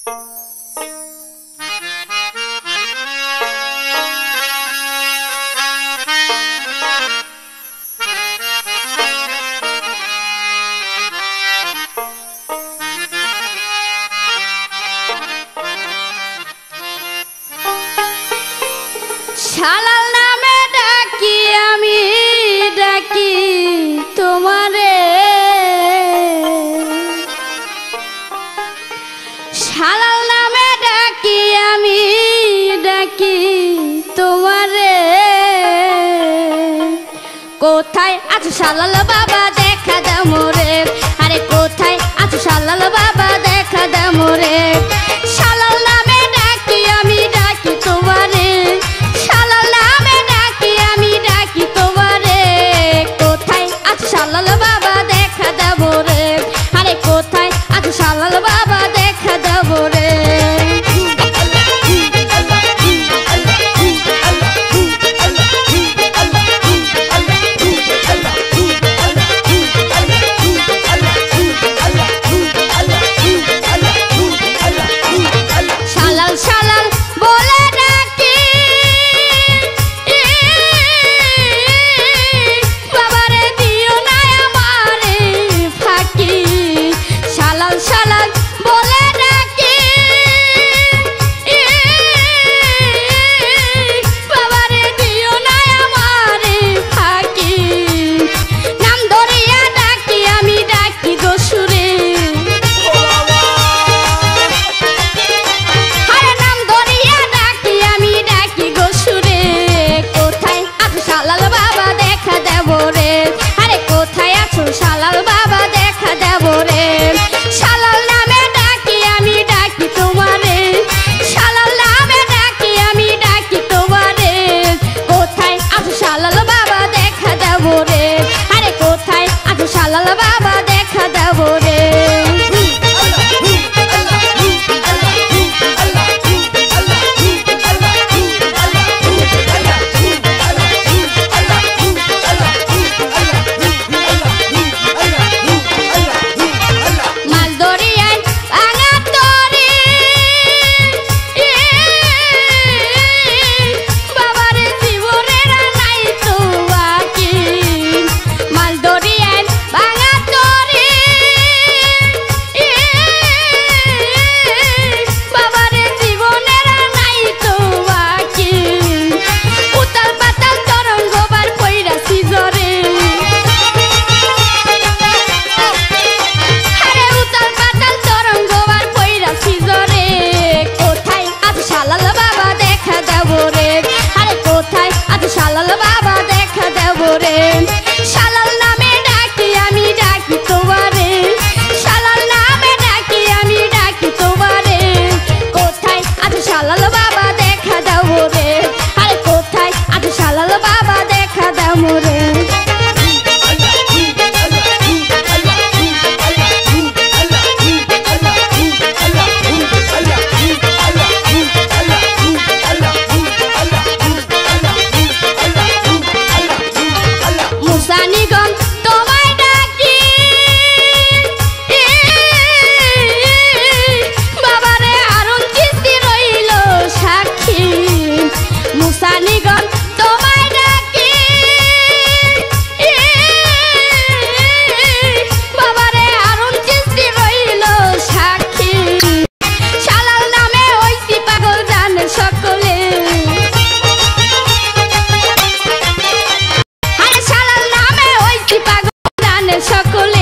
শালাল নামে ডাকি আমি ডাকি তোমারে, শালাল নামে ডাকি আমি ডাকি তোমারে। কোথায় আছো শালাল বাবা দেখা দাও মোরে, আরে কোথায় আছো শালাল বাবা দেখা দাও মোরে। শালাল নামে ডাকি আমি ডাকি তোমারে, শালাল নামে ডাকি আমি ডাকি তোমারে। কোথায় আছো শালাল বাবা দেখা দাও মোরে, আরে কোথায় আছো শালাল বাবা দেখা দাও মোরে। শালাল বাবা দেখা দেব রে, শালাল নামে ডাকি আমি ডাকি তোমারে, শালাল নামে ডাকি আমি ডাকি তোমারে। কোথায় আছো শালাল বাবা দেখা দেব রে, আরে কোথায় আছো শালাল বাবা দেখা দেব রে। শালাল বাবা দেখা দেব রে, শালাল নামে ডাকি আমি ডাকি তোমারে, শালাল নামে ডাকি আমি ডাকি তোমারে। কোথায় আছো শালাল বাবা দেখা দেব রে, আরে কোথায় আছো শালাল বাবা দেখা দেব রে। সকলে